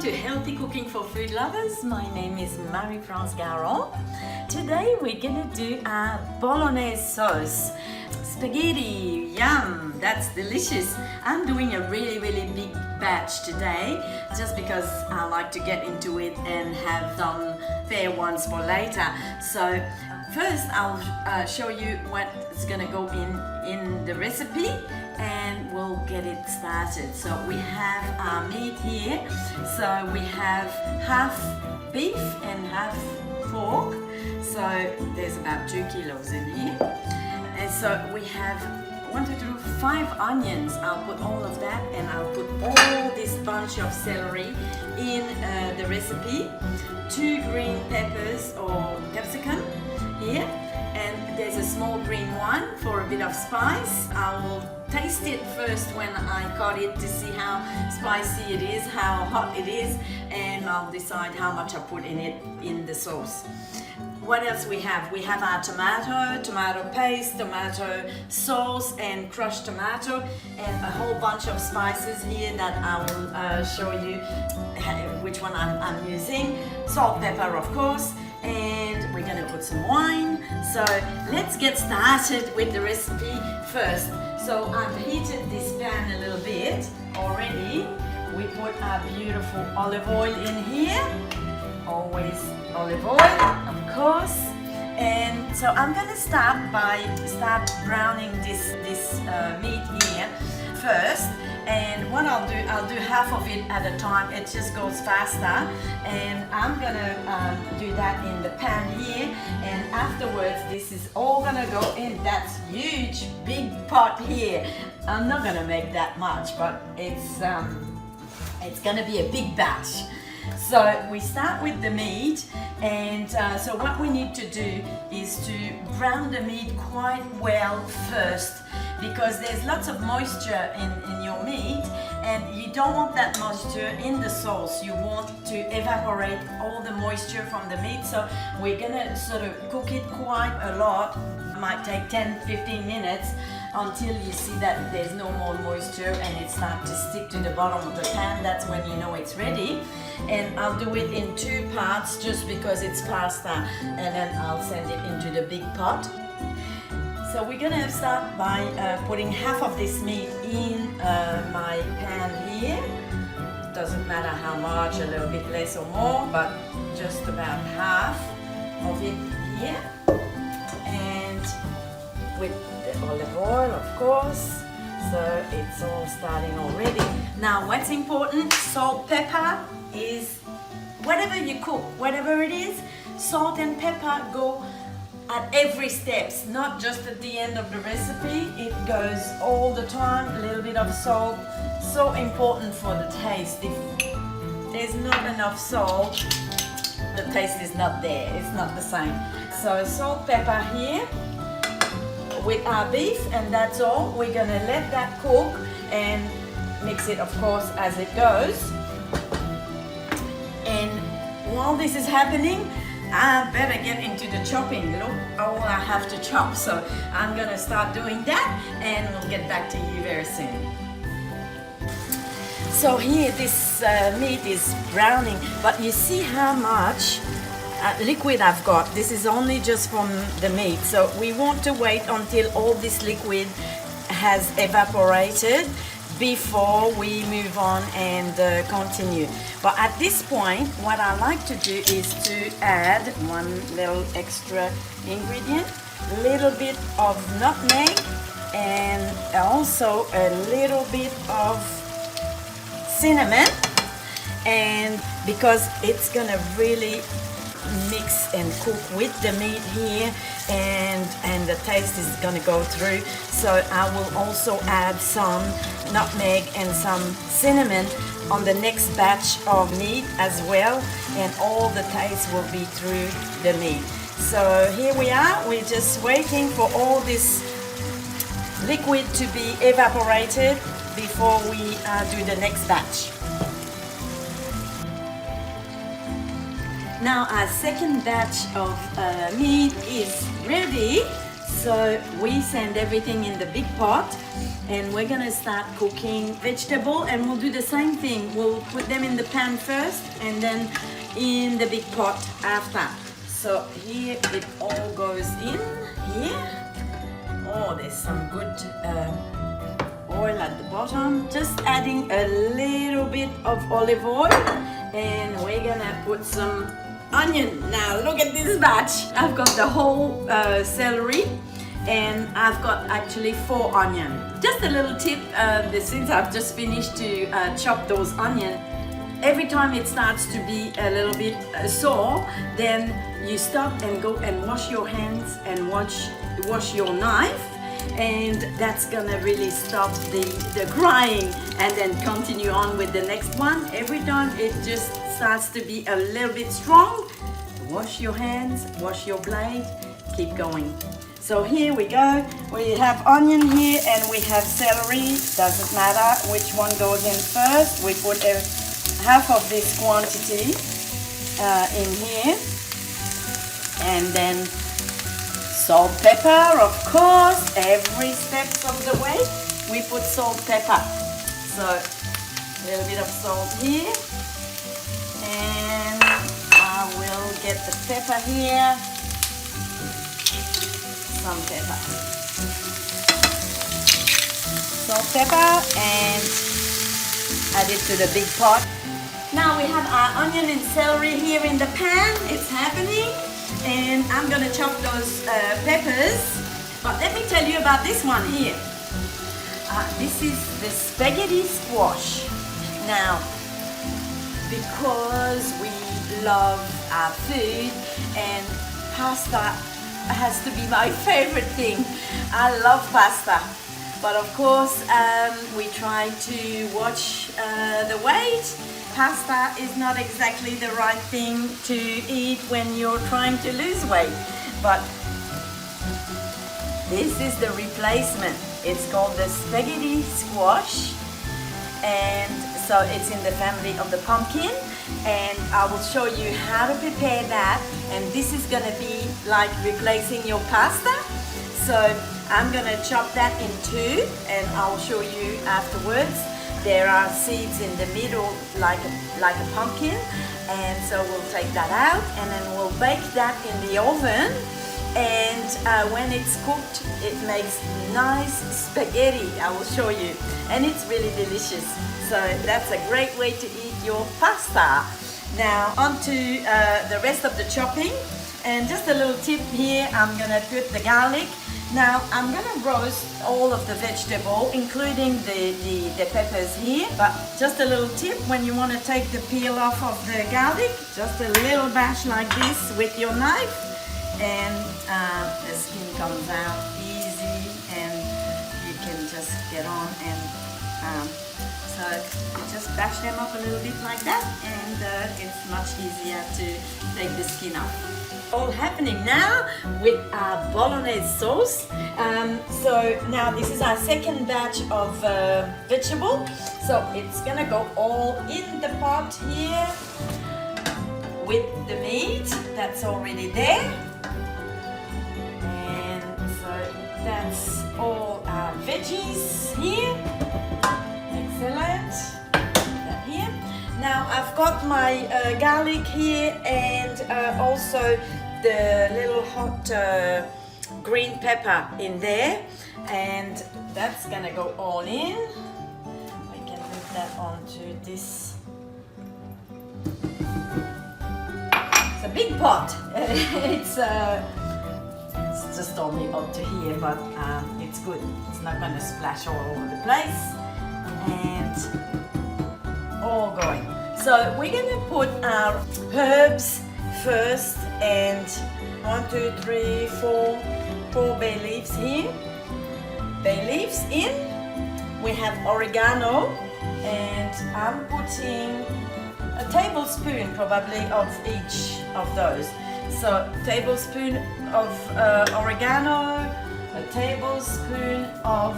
to Healthy Cooking for Food Lovers. My name is Marie-France Garon. Today we're gonna do a Bolognese sauce. Spaghetti, yum, that's delicious. I'm doing a really big batch today just because I like to get into it and have some fair ones for later. So first I'll show you what's gonna go in the recipe and we'll get it started. So we have our meat here. So we have half beef and half pork. So there's about 2 kilos in here. And so we have 5 onions. I'll put all of that and I'll put all this bunch of celery in the recipe. 2 green peppers or capsicum here. And there's a small green one for a bit of spice. I will taste it first when I cut it to see how spicy it is, how hot it is, and I'll decide how much I put in it in the sauce. What else we have? We have our tomato paste, tomato sauce and crushed tomato, and a whole bunch of spices here that I will show you which one I'm using. Salt, pepper, of course, and we're gonna put some wine. So let's get started with the recipe first. So I've heated this pan a little bit already. We put our beautiful olive oil in here. Always olive oil, of course. And so I'm gonna start browning this meat here first. And what I'll do half of it at a time. It just goes faster. And I'm gonna do that in the pan here. And afterwards, this is all gonna go in that huge, big pot here. I'm not gonna make that much, but it's gonna be a big batch. So we start with the meat, and so what we need to do is to brown the meat quite well first, because there's lots of moisture in your meat and you don't want that moisture in the sauce. You want to evaporate all the moisture from the meat, so we're gonna sort of cook it quite a lot. It might take 10-15 minutes until you see that there's no more moisture and it starts to stick to the bottom of the pan. That's when you know it's ready. And I'll do it in 2 parts just because it's faster, and then I'll send it into the big pot. So we're gonna start by putting half of this meat in my pan here. Doesn't matter how much, a little bit less or more, but just about half of it here. And with the olive oil, of course. So it's all starting already. Now what's important, salt, pepper is whatever you cook, whatever it is, salt and pepper go at every step, not just at the end of the recipe. It goes all the time. A little bit of salt, so important for the taste. If there's not enough salt, the taste is not there, it's not the same. So salt, pepper here with our beef, and that's all. We're gonna let that cook and mix it, of course, as it goes. And while this is happening, I better get into the chopping. Look, all I have to chop. So I'm gonna start doing that and we'll get back to you very soon. So here this meat is browning, but you see how much liquid I've got. This is only just from the meat. So we want to wait until all this liquid has evaporated before we move on and continue. But at this point, what I like to do is to add one little extra ingredient, a little bit of nutmeg, and also a little bit of cinnamon, and because it's gonna really mix and cook with the meat here, and the taste is gonna go through. So I will also add some nutmeg and some cinnamon on the next batch of meat as well, and all the taste will be through the meat. So here we are, we're just waiting for all this liquid to be evaporated before we do the next batch. Now our second batch of meat is ready. So we send everything in the big pot and we're gonna start cooking vegetable, and we'll do the same thing. We'll put them in the pan first and then in the big pot after. So here it all goes in here. Oh, there's some good oil at the bottom. Just adding a little bit of olive oil, and we're gonna put some onion. Now look at this batch. I've got the whole celery, and I've got actually 4 onions. Just a little tip, since I've just finished to chop those onions, every time it starts to be a little bit sore, then you stop and go and wash your hands and wash your knife, and that's gonna really stop the crying, and then continue on with the next one. Every time it just starts to be a little bit strong, wash your hands, wash your blade, keep going. So here we go. We have onion here and we have celery. Doesn't matter which one goes in first. We put half of this quantity in here, and then salt, pepper, of course. Every step of the way we put salt, pepper. So a little bit of salt here, and I will get the pepper here. Some pepper, salt, pepper, and add it to the big pot. Now we have our onion and celery here in the pan. It's happening, and I'm gonna chop those peppers. But let me tell you about this one here. This is the spaghetti squash. Now, because we love our food, and pasta has to be my favorite thing. I love pasta, but of course we try to watch the weight. Pasta is not exactly the right thing to eat when you're trying to lose weight, but this is the replacement. It's called the spaghetti squash, and so it's in the family of the pumpkin, and I will show you how to prepare that. And this is gonna be like replacing your pasta. So I'm gonna chop that in 2, and I'll show you afterwards. There are seeds in the middle like a pumpkin, and so we'll take that out, and then we'll bake that in the oven. And when it's cooked, it makes nice spaghetti. I will show you, and it's really delicious. So that's a great way to eat your pasta. Now on to the rest of the chopping, and just a little tip here, I'm gonna put the garlic. Now I'm gonna roast all of the vegetable, including the peppers here, but just a little tip, when you want to take the peel off of the garlic, just a little bash like this with your knife, and the skin comes out easy, and you can just get on, and so you just bash them up a little bit like that, and it's much easier to take the skin off. All happening now with our Bolognese sauce. So now this is our second batch of vegetable. So it's gonna go all in the pot here with the meat that's already there. And so that's all our veggies here. Excellent. That here. Now I've got my garlic here, and also the little hot green pepper in there, and that's gonna go all in. We can move that onto this. It's a big pot. It's just only up to here, but it's good. It's not gonna splash all over the place, and all going. So we're gonna put our herbs first, and 1, 2, 3, 4 bay leaves here. Bay leaves in. We have oregano, and I'm putting a tablespoon probably of each of those. So tablespoon of oregano, a tablespoon of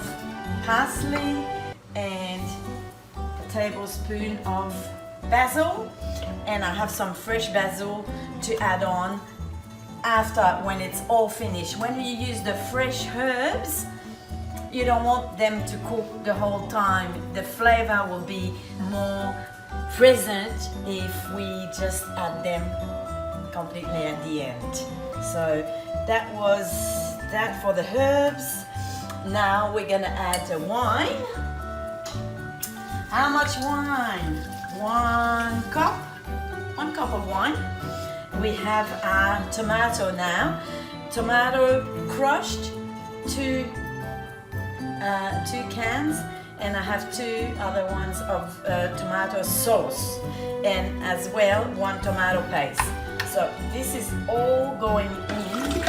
parsley, and a tablespoon of basil, and I have some fresh basil to add on after, when it's all finished. When you use the fresh herbs, you don't want them to cook the whole time. The flavor will be more present if we just add them completely at the end. So that was that for the herbs. Now we're gonna add the wine. How much wine? 1 cup. 1 cup of wine. We have our tomato now. Tomato crushed, two cans, and I have 2 other ones of tomato sauce, and as well 1 tomato paste. So this is all going in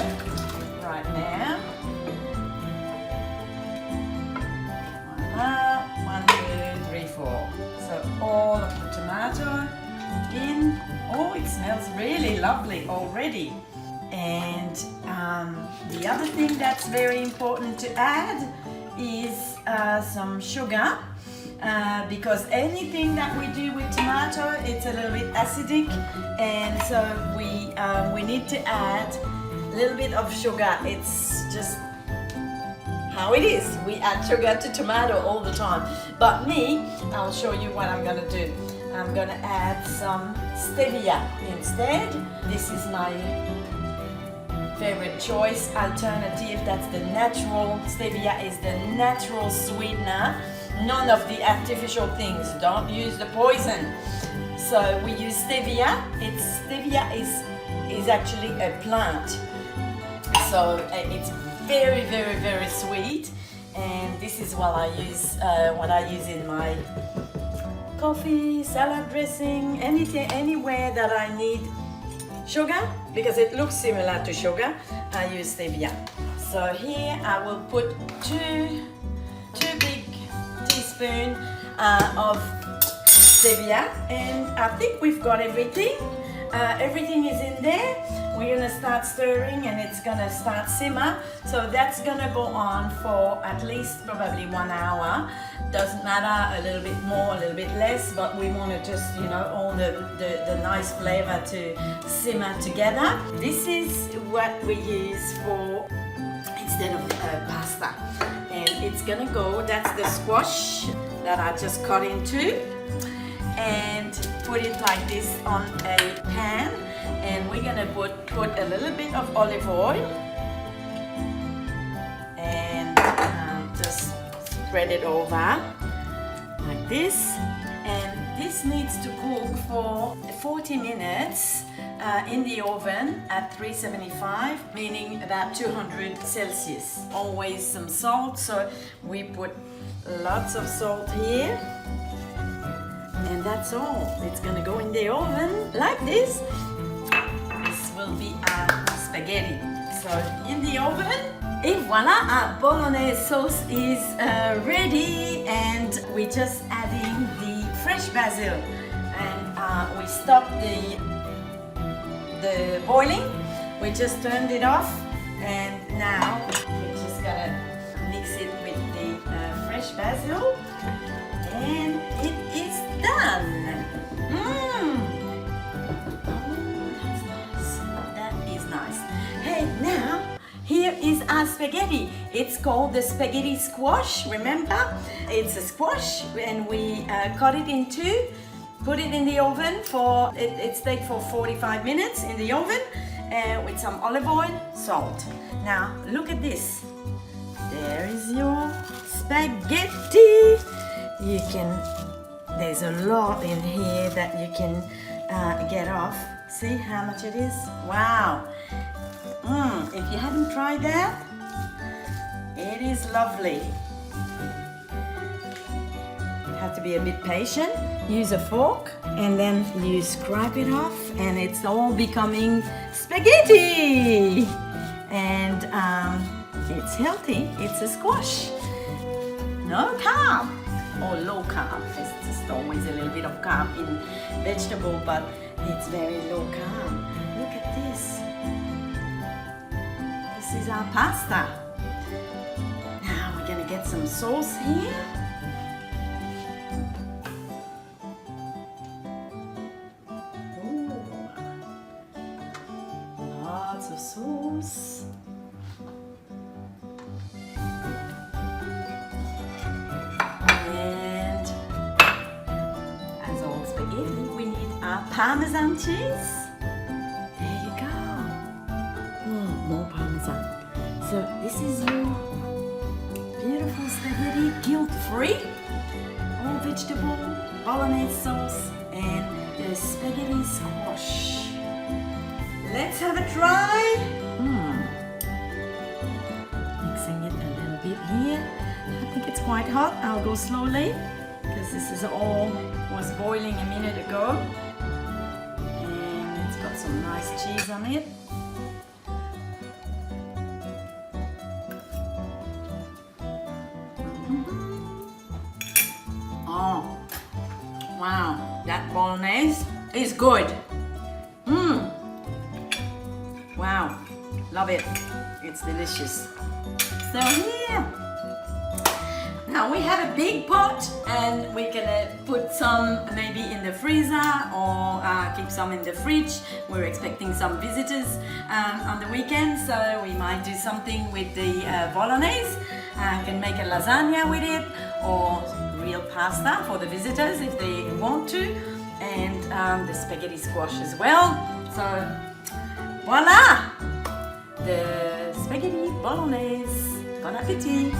right now. Voila, 1, 2, 3, 4. So all of the tomato in. Oh, it smells really lovely already. And the other thing that's very important to add is some sugar, because anything that we do with tomato, it's a little bit acidic, and so we need to add a little bit of sugar. It's just how it is. We add sugar to tomato all the time. But me, I'll show you what I'm gonna do. I'm gonna add some stevia instead. This is my favorite choice alternative. That's the natural. Stevia is the natural sweetener. None of the artificial things. Don't use the poison. So we use stevia. Stevia is actually a plant. So it's very, very, very sweet. And this is what I use in my coffee, salad dressing, anything, anywhere that I need sugar, because it looks similar to sugar, I use stevia. So here I will put two big teaspoons of stevia, and I think we've got everything. Everything is in there. We're gonna start stirring, and it's gonna start simmer. So that's gonna go on for at least probably 1 hour. Doesn't matter, a little bit more, a little bit less, but we want to just, all the nice flavor to simmer together. This is what we use for instead of pasta. And it's gonna go, that's the squash that I just cut into, and put it like this on a pan. And we're gonna put a little bit of olive oil and just spread it over like this. And this needs to cook for 40 minutes in the oven at 375, meaning about 200 Celsius. Always some salt, so we put lots of salt here. And that's all. It's gonna go in the oven like this. This will be our spaghetti. So in the oven, and voila, our Bolognese sauce is ready, and we're just adding the fresh basil. And we stopped the boiling. We just turned it off, and now we're just gonna mix it with the fresh basil, and it is done. Now, here is our spaghetti. It's called the spaghetti squash, remember? It's a squash, and we cut it in 2, put it in the oven for, it stayed for 45 minutes in the oven with some olive oil, salt. Now, look at this. There is your spaghetti. There's a lot in here that you can get off. See how much it is? Wow. If you haven't tried that, it is lovely. You have to be a bit patient. Use a fork, and then you scrape it off, and it's all becoming spaghetti. And it's healthy. It's a squash. No carb or low carb. There's just always a little bit of carb in vegetable, but it's very low carb. Look at this. This is our pasta. Now we're gonna get some sauce here. Ooh. Lots of Parmesan cheese. There you go. Oh, more Parmesan. So this is your beautiful spaghetti, guilt-free, all vegetable, Bolognese sauce, and the spaghetti squash. Let's have a try. Mixing it a little bit here. I think it's quite hot. I'll go slowly because this is all was boiling a minute ago. And it's got some nice cheese on it. Oh, wow, that Bolognaise is good. Wow, love it. It's delicious. So here, now we have a big pot and we're gonna put some maybe in the freezer or keep some in the fridge. We're expecting some visitors on the weekend, so we might do something with the Bolognaise. Can make a lasagna with it or real pasta for the visitors if they want to, and the spaghetti squash as well. So voila, the spaghetti Bolognaise. Bon appetit!